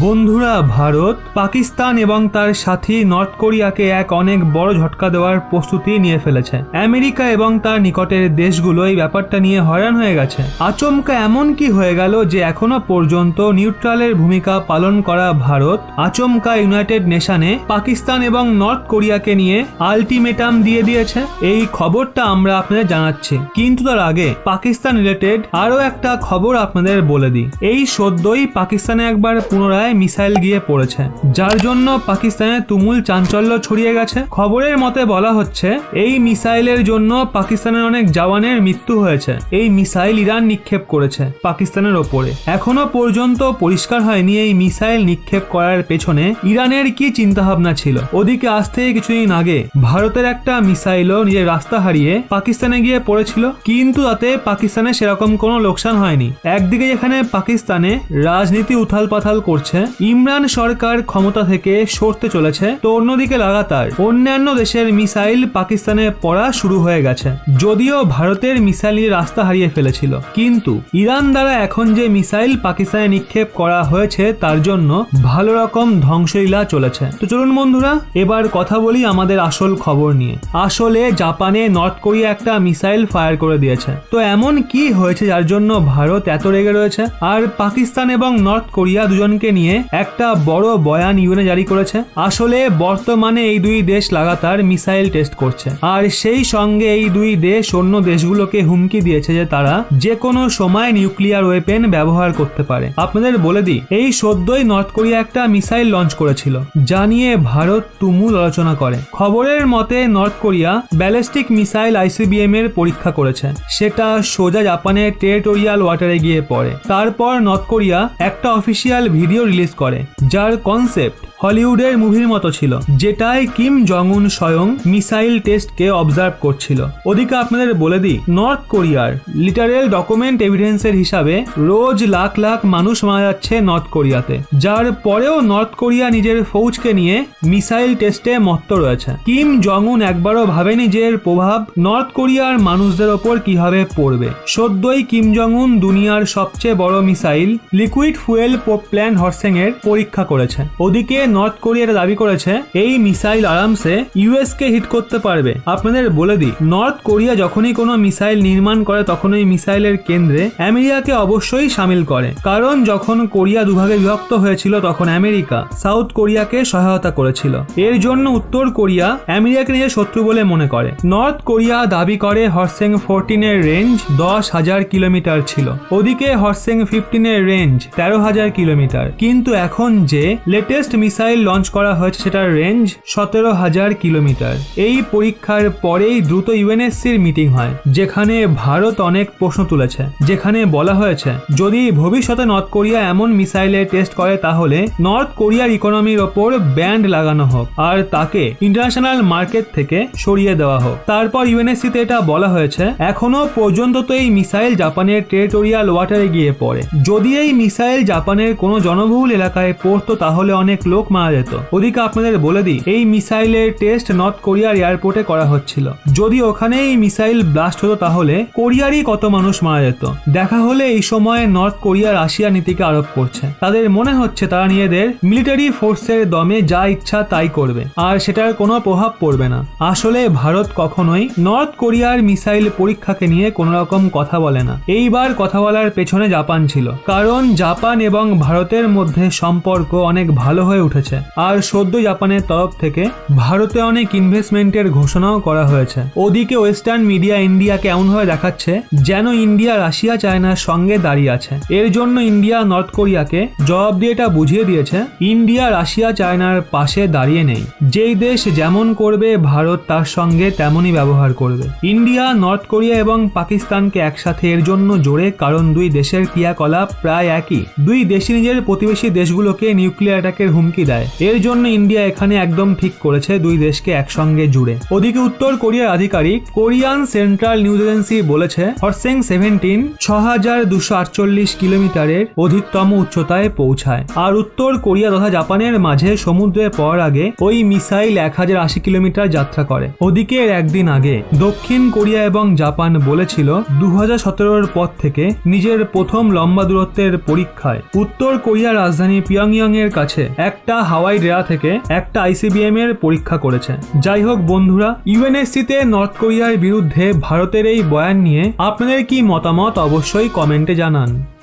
বন্ধুরা, ভারত পাকিস্তান এবং তার সাথী নর্থ কোরিয়াকে এক অনেক বড় ঝটকা দেওয়ার প্রস্তুতি নিয়ে ফেলেছে। আমেরিকা এবং তার নিকটের দেশগুলো এই ব্যাপারটা নিয়ে হয়রান হয়ে গেছে। আচমকা এমন কি হয়ে গেল যে এখনো পর্যন্ত নিউট্রালের ভূমিকা পালন করা ভারত আচমকা ইউনাইটেড নেশনে পাকিস্তান এবং নর্থ কোরিয়াকে নিয়ে আলটিমেটাম দিয়ে দিয়েছে। এই খবরটা আমরা আপনাদের জানাচ্ছি, কিন্তু তার আগে পাকিস্তান রিলেটেড আরো একটা খবর আপনাদের বলে দিই। এই সদ্যই পাকিস্তানে একবার পুনরায় মিসাইল গিয়ে পড়েছে, যার জন্য পাকিস্তানে তুমুল চাঞ্চল্য ছড়িয়ে গেছে। খবরের মতে বলা হচ্ছে এই মিসাইলের জন্য পাকিস্তানের অনেক জওয়ানের মৃত্যু হয়েছে। এই মিসাইল ইরান নিক্ষেপ করেছে পাকিস্তানের ওপরে। এখনো পর্যন্ত পরিষ্কার হয়নি এই মিসাইল নিক্ষেপ করার পেছনে ইরানের কি চিন্তাভাবনা ছিল। ওদিকে আজ থেকে কিছুদিন আগে ভারতের একটা মিসাইলও নিজের রাস্তা হারিয়ে পাকিস্তানে গিয়ে পড়েছিল, কিন্তু তাতে পাকিস্তানে সেরকম কোনো লোকসান হয়নি। একদিকে যেখানে পাকিস্তানে রাজনীতি উথাল পাথাল করছে, ইমরান সরকার ক্ষমতা থেকে সরতে চলেছে, তো অন্যদিকে লাগাতার অন্যান্য দেশের মিসাইল পাকিস্তানে পড়া শুরু হয়ে গেছে। যদিও ভারতের মিসাইল রাস্তা হারিয়ে ফেলেছিল, কিন্তু ইরান দ্বারা এখন যে মিসাইল পাকিস্তানে নিক্ষেপ করা হয়েছে তার জন্য ভালো রকম ধ্বংসলীলা চলেছে। তো চলুন বন্ধুরা, এবার কথা বলি আমাদের আসল খবর নিয়ে। আসলে জাপানে নর্থ কোরিয়া একটা মিসাইল ফায়ার করে দিয়েছে। তো এমন কি হয়েছে যার জন্য ভারত এত রেগে রয়েছে? আর পাকিস্তান এবং নর্থ কোরিয়া দুজনকে নিয়ে একটা বড় বয়ান ইউএনএ জারি করেছে। আসলে বর্তমানে এই দুই দেশ লাগাতার মিসাইল টেস্ট করছে, আর সেই সঙ্গে এই দুই দেশ অন্য দেশগুলোকে হুমকি দিয়েছে যে তারা যে কোনো সময় নিউক্লিয়ার ওয়েপেন ব্যবহার করতে পারে। আপনাদের বলে দিই, এই সদ্যই নর্থ কোরিয়া একটা মিসাইল লঞ্চ করেছিল, যা নিয়ে ভারত তুমুল আলোচনা করে। খবরের মতে north Korea ballistic missile ICBM এর পরীক্ষা করেছে, সেটা সোজা জাপানের টেরিটোরিয়াল ওয়াটারে গিয়ে পড়ে। তারপর নর্থ কোরিয়া একটা অফিসিয়াল ভিডিও রিলিজ করে, যার কনসেপ্ট হলিউডের মুভির মতো ছিল, যেটায় কিম জং উন স্বয়ং মিসাইল টেস্টকে অবজার্ভ করছিল। ওদিকে আপনাদের বলে দিই, নর্থ কোরিয়ার লিটারেল ডকুমেন্ট এভিডেন্সের হিসাবে রোজ লাখ লাখ মানুষ মারা যাচ্ছে নর্থ কোরিয়াতে, যার পরেও নর্থ কোরিয়া নিজের ফৌজকে নিয়ে মিসাইল টেস্টে মত্ত রয়েছে। কিম জং উন একবারও ভাবেনি যে এর প্রভাব নর্থ কোরিয়ার মানুষদের ওপর কিভাবে পড়বে। সদ্যই কিম জং উন দুনিয়ার সবচেয়ে বড় মিসাইল লিকুইড ফুয়েল প্ল্যান হর্সেং এর পরীক্ষা করেছে। ওদিকে নর্থ কোরিয়া দাবি করেছে এই মিসাইল আরামসে ইউএস কে হিট করতে পারবে। আপনাদের বলে দিই, নর্থ কোরিয়া যখনই কোনো মিসাইল নির্মাণ করে তখন ওই মিসাইলের কেন্দ্রে আমেরিকাকে অবশ্যই সামিল করে, কারণ যখন কোরিয়া দুভাগে বিভক্ত হয়েছিল তখন আমেরিকা সাউথ কোরিয়াকে সহায়তা করেছিল। এর জন্য উত্তর কোরিয়া আমেরিকাকে নিজের শত্রু বলে মনে করে। নর্থ কোরিয়া দাবি করে হর্সেং 14 এর রেঞ্জ 10,000 কিলোমিটার ছিল, ওদিকে হর্সেং 15 এর রেঞ্জ 13,000 কিলোমিটার। কিন্তু এখন যে লেটেস্ট মিসাইল লঞ্চ করা হয়েছে সেটার রেঞ্জ 17,000 কিলোমিটার। এই পরীক্ষার পরেই দ্রুত ইউএনএসসির মিটিং হয়, যেখানে ভারত অনেক প্রশ্ন তুলেছে, যেখানে বলা হয়েছে যদি ভবিষ্যতে নর্থ কোরিয়া এমন মিসাইলের টেস্ট করে তাহলে নর্থ কোরিয়ার ইকোনমির ওপর ব্যান্ড লাগানো হোক আর তাকে ইন্টারন্যাশনাল মার্কেট থেকে সরিয়ে দেওয়া হোক। তারপর ইউএনএসসিতে এটা বলা হয়েছে এখনো পর্যন্ত তো এই মিসাইল জাপানের টেরিটোরিয়াল ওয়াটারে গিয়ে পড়ে। যদি এই মিসাইল জাপানের কোনো জনবহুল এলাকায় পড়তো তাহলে অনেক লোক মারা যেত। ওদিকে আপনাদের বলে দিই, এই মিসাইলের টেস্ট নর্থ কোরিয়ার এয়ারপোর্টে করা হচ্ছিল। যদি ওখানে এই মিসাইল ব্লাস্ট হতো তাহলে কোরিয়ারই কত মানুষ মারা যেত। দেখা হলে এই সময় নর্থ কোরিয়া রাশিয়া নীতিকে আরোপ করছে। তাদের মনে হচ্ছে তারা নিজেদের মিলিটারি ফোর্সের দমে যা ইচ্ছা তাই করবে, আর সেটার কোনো প্রভাব পড়বে না। আসলে ভারত কখনোই নর্থ কোরিয়ার মিসাইল পরীক্ষাকে নিয়ে কোনো রকম কথা বলে না। এইবার কথা বলার পেছনে জাপান ছিল, কারণ জাপান এবং ভারতের মধ্যে সম্পর্ক অনেক ভালো হয়ে উঠেছে। আর সদ্য জাপানের তরফ থেকে ভারতে অনেক ইনভেস্টমেন্টের ঘোষণাও করা হয়েছে। ওদিকে ওয়েস্টার্ন মিডিয়া ইন্ডিয়াকে এমনভাবে দেখাচ্ছে যেন ইন্ডিয়া রাশিয়া চায়নার সঙ্গে দাঁড়িয়ে আছে। এর জন্য ইন্ডিয়া নর্থ কোরিয়াকে জবাব দিয়ে এটা বুঝিয়ে দিয়েছে ইন্ডিয়া রাশিয়া চায়নার পাশে দাঁড়িয়ে নেই। যেই দেশ যেমন করবে ভারত তার সঙ্গে তেমনই ব্যবহার করবে। ইন্ডিয়া নর্থ কোরিয়া এবং পাকিস্তানকে একসাথে এর জন্য জোরে, কারণ দুই দেশের ক্রিয়াকলাপ প্রায় একই। দুই দেশই নিজের প্রতিবেশী দেশগুলোকে নিউক্লিয়ার অ্যাটাকের হুমকি দেয়। এর জন্য ইন্ডিয়া এখানে একদম ঠিক করেছে দুই দেশকে একসঙ্গে জুড়ে। ওদিকে উত্তর কোরিয়ার আধিকারিক কোরিয়ান সেন্ট্রাল নিউজ এজেন্সি বলেছে হরসেং 17 6248 কিলোমিটারের অধিকতম উচ্চতায় পৌঁছায়। আর উত্তর কোরিয়া তথা জাপানের মাঝে সমুদ্রে পড়ার আগে ওই মিসাইল 1080 কিলোমিটার যাত্রা করে। ওদিকে এর একদিন আগে দক্ষিণ কোরিয়া এবং জাপান বলেছিল 2017 পর থেকে নিজের প্রথম লম্বা দূরত্বের পরীক্ষায় উত্তর কোরিয়ার রাজধানী পিয়ংইয়ং এর কাছে একটা হাওয়াই ডেরা থেকে একটা ICBM এর পরীক্ষা করেছে। যাই হোক বন্ধুরা, UNSC-তে নর্থ কোরিয়ার বিরুদ্ধে ভারতের এই বয়ান নিয়ে আপনাদের কি মতামত অবশ্যই কমেন্টে জানান।